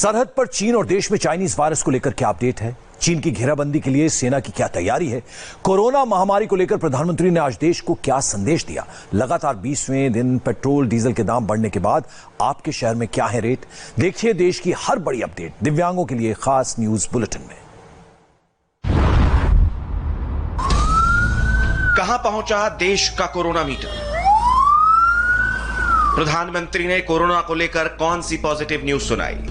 सरहद पर चीन और देश में चाइनीज वायरस को लेकर क्या अपडेट है? चीन की घेराबंदी के लिए सेना की क्या तैयारी है? कोरोना महामारी को लेकर प्रधानमंत्री ने आज देश को क्या संदेश दिया? लगातार 20वें दिन पेट्रोल डीजल के दाम बढ़ने के बाद आपके शहर में क्या है रेट? देखिए देश की हर बड़ी अपडेट दिव्यांगों के लिए खास न्यूज बुलेटिन में। कहां पहुंचा देश का कोरोना मीटर? प्रधानमंत्री ने कोरोना को लेकर कौन सी पॉजिटिव न्यूज सुनाई?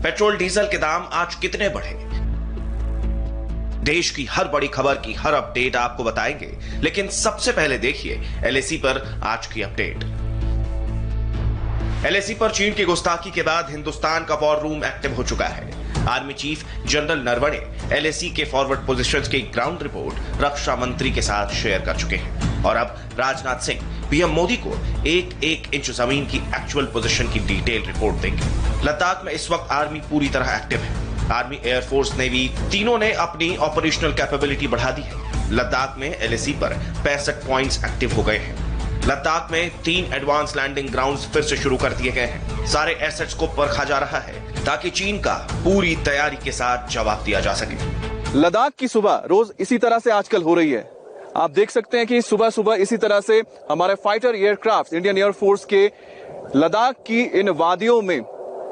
पेट्रोल डीजल के दाम आज कितने बढ़े? देश की हर बड़ी खबर की हर अपडेट आपको बताएंगे, लेकिन सबसे पहले देखिए एलएसी पर आज की अपडेट। एलएसी पर चीन की गुस्ताखी के बाद हिंदुस्तान का वॉर रूम एक्टिव हो चुका है। Army chief general Naravane LAC के फॉरवर्ड पोजीशंस की ग्राउंड रिपोर्ट रक्षा मंत्री के साथ शेयर कर चुके हैं और अब राजनाथ सिंह पीएम मोदी को एक इंच जमीन की एक्चुअल पोजीशन की डिटेल रिपोर्ट देंगे। लद्दाख में इस वक्त आर्मी पूरी तरह एक्टिव है। आर्मी, एयरफोर्स, नेवी तीनों ने अपनी ऑपरेशनल कैपेबिलिटी बढ़ा दी है। लद्दाख में एलएसी पर 65 पॉइंट्स एक्टिव हो गए हैं। लद्दाख में 3 एडवांस लैंडिंग ग्राउंड्स फिर से शुरू कर दिए गए हैं। सारे एसेट्स को परखा जा रहा है ताकि चीन का पूरी तैयारी के साथ जवाब दिया जा सके। लद्दाख की सुबह रोज इसी तरह से आजकल हो रही है। आप देख सकते हैं कि सुबह सुबह इसी तरह से हमारे फाइटर एयरक्राफ्ट इंडियन एयरफोर्स के लद्दाख की इन वादियों में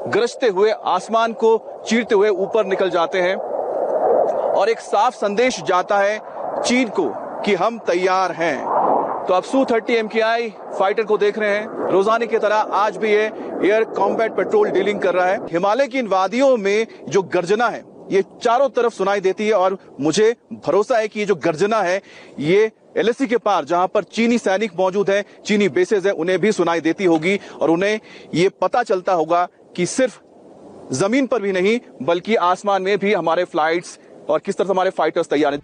गरजते हुए आसमान को चीरते हुए ऊपर निकल जाते हैं और एक साफ संदेश जाता है चीन को कि हम तैयार हैं। तो आप Su-30 MKI फाइटर को देख रहे हैं। रोजाना की तरह आज भी ये एयर कॉम्बैट पेट्रोल डीलिंग कर रहा है। हिमालय की इन वादियों में जो गर्जना है ये चारों तरफ सुनाई देती है और मुझे भरोसा है कि ये जो गर्जना है ये एलएसी के पार जहां पर चीनी सैनिक मौजूद हैं, चीनी बेसेस हैं, उन्हें भी सुनाई देती होगी और उन्हें ये पता चलता होगा कि सिर्फ जमीन पर भी नहीं बल्कि आसमान में भी हमारे फ्लाइट्स और किस तरह से हमारे फाइटर्स तैयार हैं।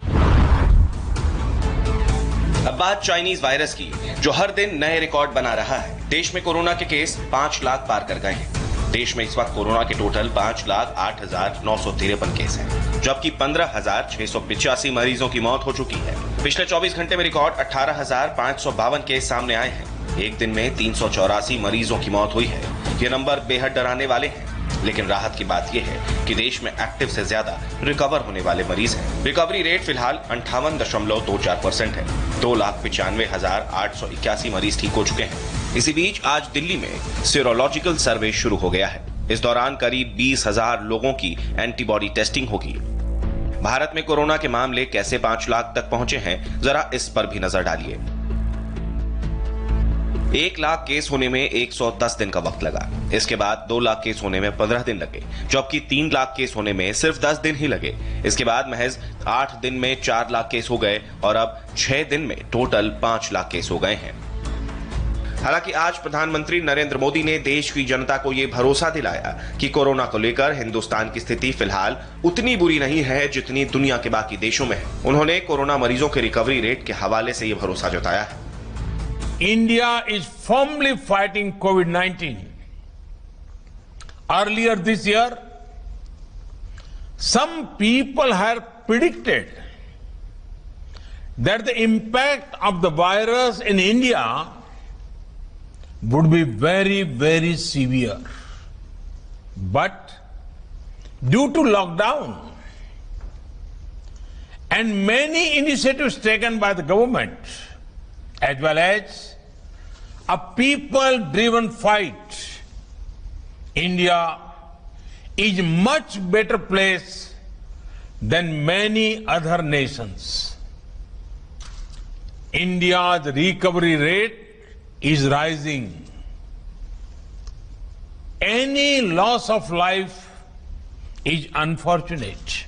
अब बात चाइनीज वायरस की, जो हर दिन नए रिकॉर्ड बना रहा है। देश में कोरोना के केस 5 लाख पार कर गए हैं। देश में इस वक्त कोरोना के टोटल 5,08,953 केस हैं, जबकि 15,685 मरीजों की मौत हो चुकी है। पिछले 24 घंटे में रिकॉर्ड 18,552 केस सामने आए हैं। एक दिन में 384 मरीजों की मौत हुई है। ये नंबर बेहद डराने वाले हैं, लेकिन राहत की बात यह है कि देश में एक्टिव से ज्यादा रिकवर होने वाले मरीज हैं। रिकवरी रेट फिलहाल 58.24% है। 2,95,881 मरीज ठीक हो चुके हैं। इसी बीच आज दिल्ली में सीरोलॉजिकल सर्वे शुरू हो गया है। इस दौरान करीब 20,000 लोगों की एंटीबॉडी टेस्टिंग होगी। भारत में कोरोना के मामले कैसे 5 लाख तक पहुंचे हैं, जरा इस पर भी नजर डालिए। 1 लाख केस होने में 110 दिन का वक्त लगा। इसके बाद 2 लाख केस होने में 15 दिन लगे, जबकि 3 लाख केस होने में सिर्फ 10 दिन ही लगे। इसके बाद महज 8 दिन में 4 लाख केस हो गए और अब 6 दिन में टोटल 5 लाख केस हो गए हैं। हालांकि आज प्रधानमंत्री नरेंद्र मोदी ने देश की जनता को यह भरोसा दिलाया कि कोरोना को लेकर हिंदुस्तान की स्थिति फिलहाल उतनी बुरी नहीं है जितनी दुनिया के बाकी देशों में है। उन्होंने कोरोना मरीजों के रिकवरी रेट के हवाले से यह भरोसा जताया है। India is firmly fighting COVID-19. Earlier this year, some people had predicted that the impact of the virus in India would be very, very severe. But due to lockdown and many initiatives taken by the government, as well as a people-driven fight, India is much better place than many other nations. India's recovery rate is rising. Any loss of life is unfortunate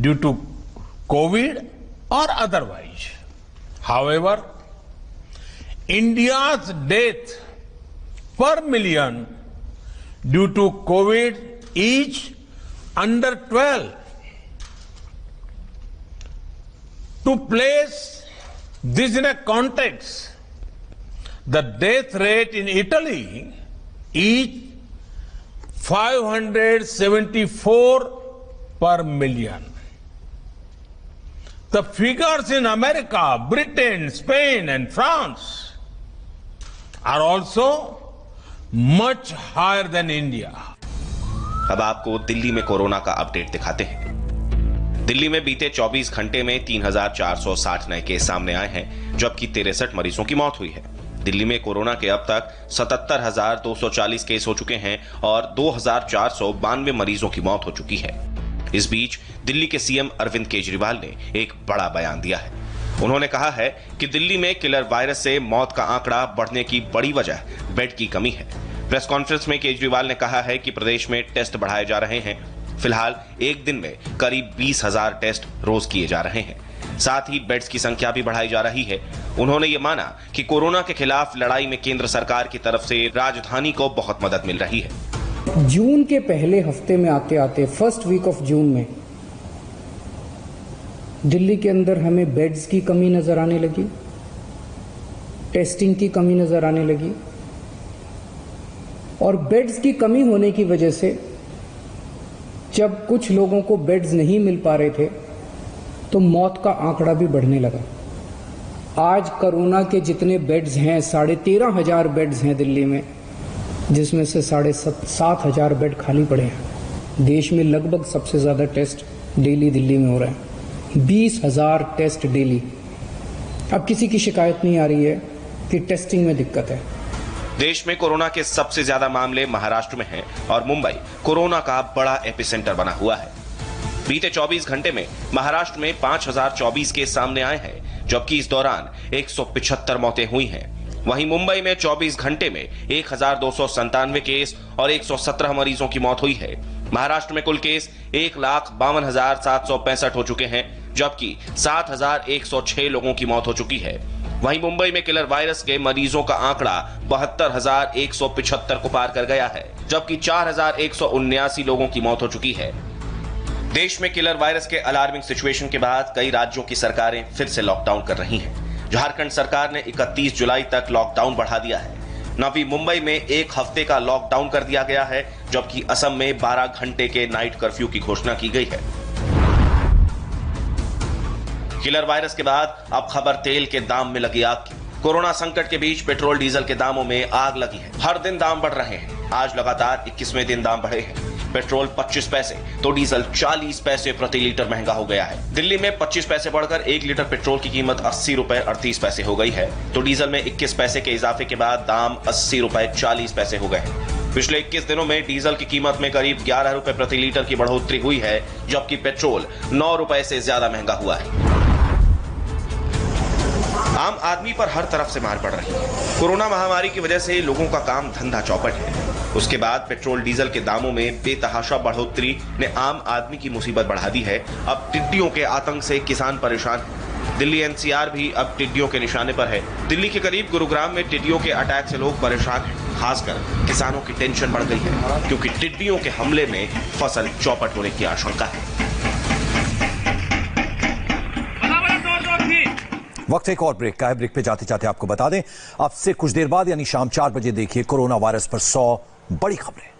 due to COVID or otherwise. However, India's death per million due to COVID is under 12. To place this in a context, the death rate in Italy is 574 per million. The figures in America, Britain, Spain, and France are also much higher than India. अब आपको दिल्ली में corona का update दिखाते हैं। दिल्ली में बीते 24 घंटे में 3,460 नए केस सामने आए हैं, जबकि 63 मरीजों की मौत हुई है। दिल्ली में कोरोना के अब तक 77,240 केस हो चुके हैं और 2,492 मरीजों की मौत हो चुकी है। इस बीच दिल्ली के सीएम अरविंद केजरीवाल ने एक बड़ा बयान दिया है। उन्होंने कहा है कि दिल्ली में किलर वायरस से मौत का आंकड़ा बढ़ने की बड़ी वजह बेड की कमी है। प्रेस कॉन्फ्रेंस में केजरीवाल ने कहा है कि प्रदेश में टेस्ट बढ़ाए जा रहे हैं। फिलहाल एक दिन में करीब 20,000 टेस्ट रोज किए जा रहे हैं। साथ ही बेड्स की संख्या भी बढ़ाई जा रही है। उन्होंने ये माना कि कोरोना के खिलाफ लड़ाई में केंद्र सरकार की तरफ से राजधानी को बहुत मदद मिल रही है। जून के पहले हफ्ते में आते आते फर्स्ट वीक ऑफ जून में दिल्ली के अंदर हमें बेड्स की कमी नजर आने लगी, टेस्टिंग की कमी नजर आने लगी और बेड्स की कमी होने की वजह से जब कुछ लोगों को बेड्स नहीं मिल पा रहे थे तो मौत का आंकड़ा भी बढ़ने लगा। आज कोरोना के जितने बेड्स हैं 13,500 बेड्स हैं दिल्ली में, जिसमें से 7,500 बेड खाली पड़े हैं। देश में लगभग सबसे ज्यादा टेस्ट डेली दिल्ली में हो रहा है, 20,000 टेस्ट डेली। अब किसी की शिकायत नहीं आ रही है कि टेस्टिंग में दिक्कत है। देश में कोरोना के सबसे ज्यादा मामले महाराष्ट्र में हैं और मुंबई कोरोना का बड़ा एपिसेंटर बना हुआ है। बीते 24 घंटे में महाराष्ट्र में 5,024 केस सामने आए हैं, जबकि इस दौरान 175 मौतें हुई हैं। वहीं मुंबई में 24 घंटे में 1,297 केस और 117 मरीजों की मौत हुई है। महाराष्ट्र में कुल केस 1,52,765 हो चुके हैं, जबकि 7,106 लोगों की मौत हो चुकी है। वहीं मुंबई में किलर वायरस के मरीजों का आंकड़ा 72,175 को पार कर गया है, जबकि 4,179 लोगों की मौत हो चुकी है। देश में किलर वायरस के अलार्मिंग सिचुएशन के बाद कई राज्यों की सरकारें फिर से लॉकडाउन कर रही हैं। झारखंड सरकार ने 31 जुलाई तक लॉकडाउन बढ़ा दिया है। नवी मुंबई में 1 हफ्ते का लॉकडाउन कर दिया गया है, जबकि असम में 12 घंटे के नाइट कर्फ्यू की घोषणा की गई है। किलर वायरस के बाद अब खबर तेल के दाम में लगी आग की। कोरोना संकट के बीच पेट्रोल डीजल के दामों में आग लगी है। हर दिन दाम बढ़ रहे हैं। आज लगातार 21वें दिन दाम बढ़े हैं। पेट्रोल 25 पैसे तो डीजल 40 पैसे प्रति लीटर महंगा हो गया है। दिल्ली में 25 पैसे बढ़कर 1 लीटर पेट्रोल की कीमत 80 रुपए 38 पैसे हो गई है, तो डीजल में 21 पैसे के इजाफे के बाद दाम 80 रुपए 40 पैसे हो गए हैं। पिछले 21 दिनों में डीजल की कीमत में करीब 11 रुपए प्रति लीटर की बढ़ोतरी हुई है, जबकि पेट्रोल 9 रुपए से ज्यादा महंगा हुआ है। आम आदमी पर हर तरफ से मार पड़ रही है। कोरोना महामारी की वजह से लोगों का काम धंधा चौपट है। उसके बाद पेट्रोल डीजल के दामों में बेतहाशा बढ़ोतरी ने आम आदमी की मुसीबत बढ़ा दी है। अब टिड्डियों के आतंक से किसान परेशान है। दिल्ली एनसीआर भी अब टिड्डियों के निशाने पर है। दिल्ली के करीब गुरुग्राम में टिड्डियों के अटैक से लोग परेशान हैं। खासकर किसानों की टेंशन बढ़ गई है, क्योंकि टिड्डियों के हमले में फसल चौपट होने की आशंका है। वक्त एक और ब्रेक का है। ब्रेक पे जाते जाते आपको बता दें, अब से कुछ देर बाद यानी शाम 4 बजे देखिए कोरोना वायरस पर 100 बड़ी खबरें।